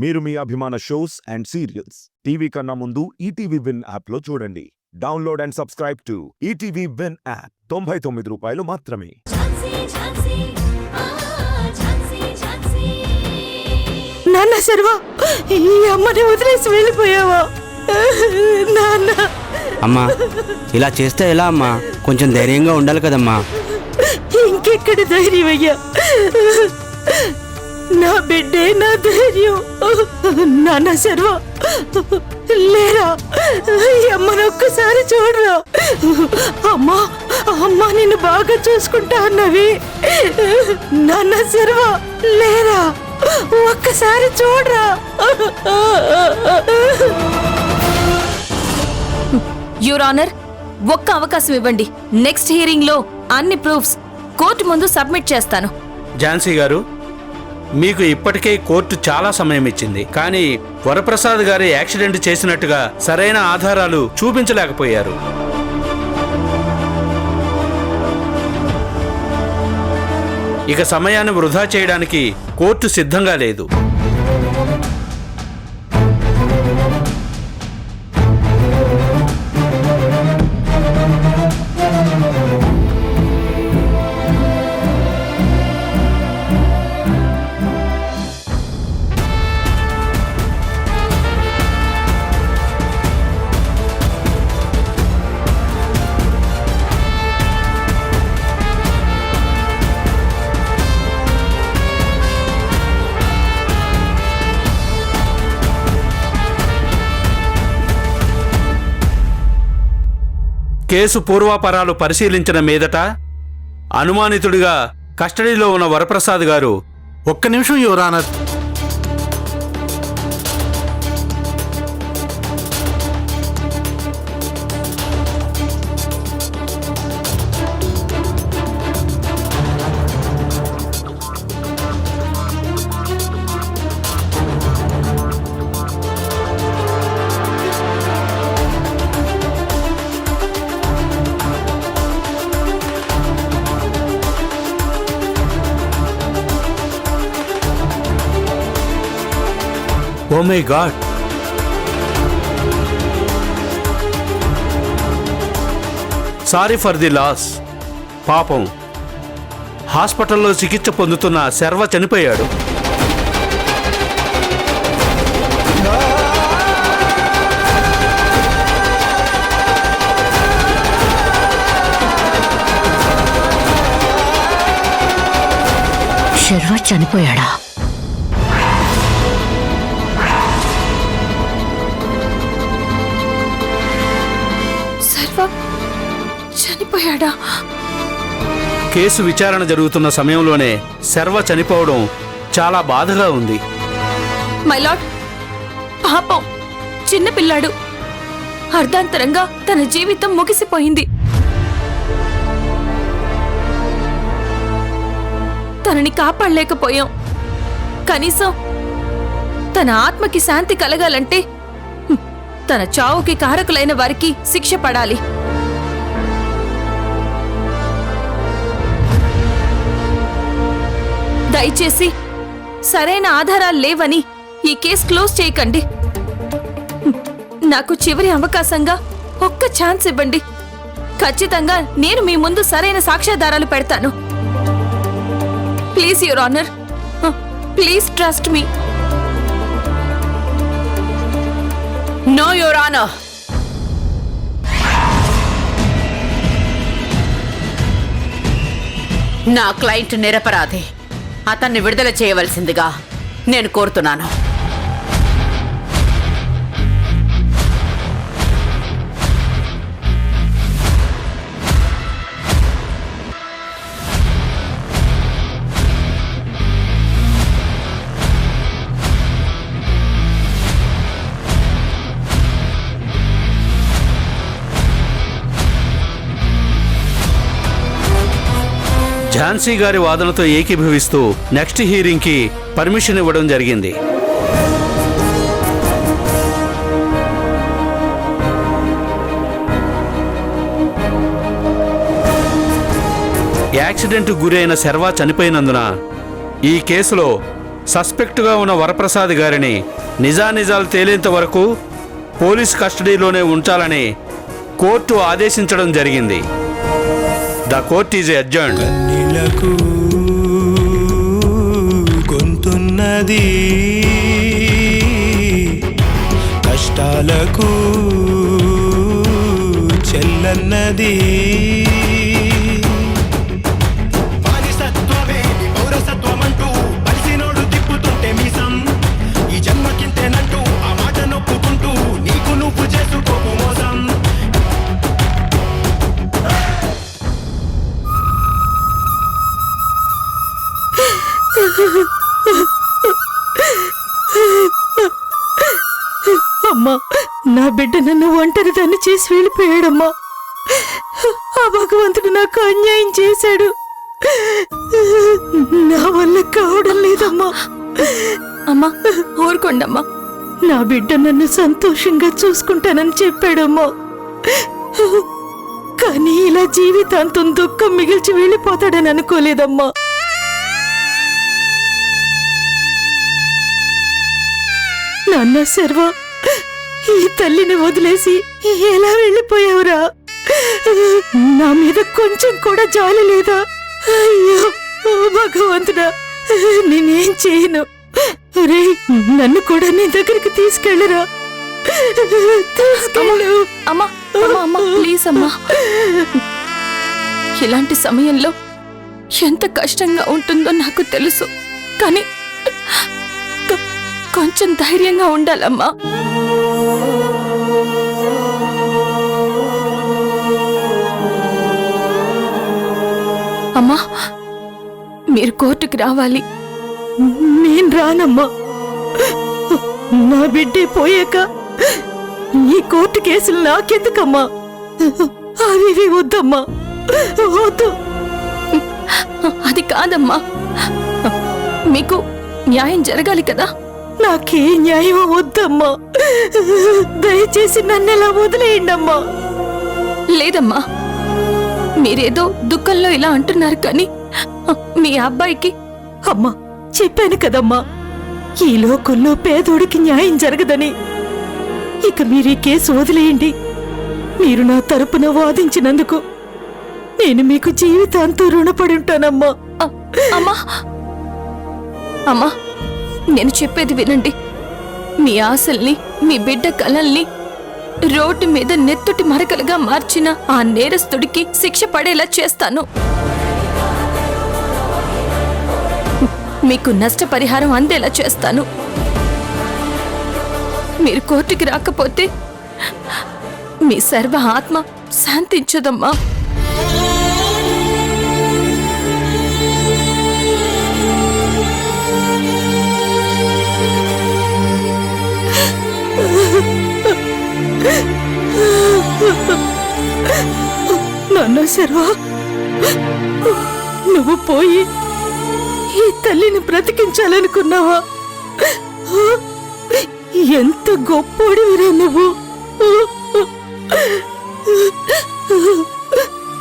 మీరు మీ అభిమాన shows and serials TV కన్నా ముందు ఈటీవీ విన్ యాప్లో చూడండి. Download and subscribe to ETV win app. 99 రూపాయలు మాత్రమే. నాన్న సర్వ ఈ అమ్మని వదిలేసి వెళ్ళిపోయావా నాన్న? అమ్మా ఇలా చేస్తే ఎలా అమ్మా? కొంచెం ధైర్యంగా ఉండాలి కదమ్మా. ఇంకెక్కడ ధైర్యం అయ్యా? నా బిడ్డే నా ధైర్యం. నాన్న సర్వ లేరా, ఈ అమ్మను ఒక్కసారి చూడరా. అమ్మా అమ్మా నిన్ను బాగా చూసుకుంటా అన్నవి. నాన్న సర్వ లేరా, ఒక్కసారి చూడరా. యువర్ ఆనర్, ఒక్క అవకాశం ఇవ్వండి. నెక్స్ట్ హియరింగ్ లో అన్ని ప్రూఫ్స్ కోర్టు ముందు సబ్మిట్ చేస్తాను. ఝాన్సీ గారు, మీకు ఇప్పటికే కోర్టు చాలా సమయం ఇచ్చింది, కానీ వరప్రసాద్ గారి యాక్సిడెంట్ చేసినట్టుగా సరైన ఆధారాలు చూపించలేకపోయారు. ఇక సమయాన్ని వృధా చేయడానికి కోర్టు సిద్ధంగా లేదు. కేసు పూర్వాపరాలు పరిశీలించిన మీదట అనుమానితుడిగా కస్టడీలో ఉన్న వరప్రసాద్ గారు, ఒక్క నిమిషం your honour. Oh my god, sorry for the loss. పాపం, హాస్పిటల్లో చికిత్స పొందుతున్న శర్వ చనిపోయాడు. శర్వ చనిపోయాడా? చనిపోయాడా? కేసు విచారణ జరుగుతున్న సమయంలోనే శర్వ చనిపోవడం చాలా బాధగా ఉంది. మై లార్డ్, పాపం చిన్నపిల్లాడు. అర్ధాంతరంగా తన జీవితం ముగిసిపోయింది. తనని కాపాడలేకపోయాం. కనీసం తన ఆత్మకి శాంతి కలగాలంటే తన చావుకి కారకులైన వారికి శిక్ష పడాలి. దయచేసి సరైన ఆధారాలు లేవని ఈ కేసు క్లోజ్ చేయకండి. నాకు చివరి అవకాశంగా ఒక్క ఛాన్స్ ఇవ్వండి. ఖచ్చితంగా నేను మీ ముందు సరైన సాక్ష్యాధారాలు పెడతాను. Please your honour, please trust me. No your honour. నా క్లయింట్ నిరపరాధి. అతన్ని విడుదల చేయవలసిందిగా నేను కోరుతున్నాను. ఝాన్సీ గారి వాదనతో ఏకీభవిస్తూ నెక్స్ట్ హియరింగ్కి పర్మిషన్ ఇవ్వడం జరిగింది. యాక్సిడెంట్ గురైన శర్వ చనిపోయినందున ఈ కేసులో సస్పెక్టుగా ఉన్న వరప్రసాద్ గారిని నిజానిజాలు తేలేంత వరకు పోలీస్ కస్టడీలోనే ఉంచాలని కోర్టు ఆదేశించడం జరిగింది. The court is adjourned. కన్నీలకు గొంతున్నది, కష్టాలకు చెల్లన్నది. పౌరసత్వమంటూ పరిసినోడు తిప్పుతుంటే మీసం, ఈ జన్మకింతేనంటూ ఆ మాట నొప్పుకుంటూ నీకు నువ్వు చేసుకోకు మోసం. అమ్మా, నా బిడ్డ నన్ను ఒంటరిదాన్ని చేసి వెళ్ళిపోయాడమ్మా. ఆ భగవంతుడు నాకు అన్యాయం చేశాడు. నా వల్ల కావడం లేదమ్మా. అమ్మా ఊరుకోండమ్మా. నా బిడ్డ నన్ను సంతోషంగా చూసుకుంటానని చెప్పాడమ్మా. కానీ ఇలా జీవితాంతం దుఃఖం మిగిల్చి వెళ్ళిపోతాడని అనుకోలేదమ్మా. నాన్న సర్వ, ఈ తల్లిని వదిలేసి ఎలా వెళ్ళిపోయావురా? నా మీద కొంచెం కూడా జాలి లేదా? అయ్యో భగవంతుడా, నేనేం చేయను. రే, నన్ను కూడా నీ దగ్గరికి తీసుకెళ్ళరా. తీసుకెళ్ళు. అమ్మా అమ్మా అమ్మా ప్లీజ్ అమ్మా. ఇలాంటి సమయంలో ఎంత కష్టంగా ఉంటుందో నాకు తెలుసు, కానీ కొంచెం ధైర్యంగా ఉండాలమ్మా. అమ్మా, మీరు కోర్టుకి రావాలి. నేను రానమ్మా. నా బిడ్డే పోయాక ఈ కోర్టు కేసులు నాకెందుకమ్మా? అవి వద్దమ్మా, వద్దు. అది కాదమ్మా, మీకు న్యాయం జరగాలి కదా. నాకే న్యాయం వద్దమ్మా. దయచేసి నన్నెలా వదిలేయండమ్మా. లేదమ్మా, మీరేదో దుఃఖంలో ఇలా అంటున్నారు, కానీ మీ అబ్బాయికి అమ్మా, చెప్పాను కదమ్మా, ఈ లోకంలో పేదోడికి న్యాయం జరగదని. ఇక మీరు ఈ కేసు వదిలేయండి. మీరు నా తరపున వాదించినందుకు నేను మీకు జీవితాంతం రుణపడి ఉంటానమ్మా. అమ్మా అమ్మా, నేను చెప్పేది వినండి. మీ ఆశల్ని, మీ బిడ్డ కలల్ని రోడ్డు మీద నెత్తుటి మరకలుగా మార్చిన ఆ నేరస్తుడికి శిక్ష పడేలా చేస్తాను. మీకు నష్టపరిహారం అందేలా చేస్తాను. మీరు కోర్టుకి రాకపోతే మీ సర్వ ఆత్మ శాంతించదమ్మా. నాన్న సర్వా, నువ్వు పోయి ఈ తల్లిని బ్రతికించాలనుకున్నావా? ఎంత గొప్పోడివిరా నువ్వు.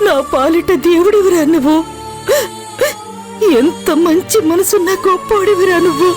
నా పాలిట దేవుడివిరా నువ్వు. ఎంత మంచి మనసున్న గొప్పోడివిరా నువ్వు.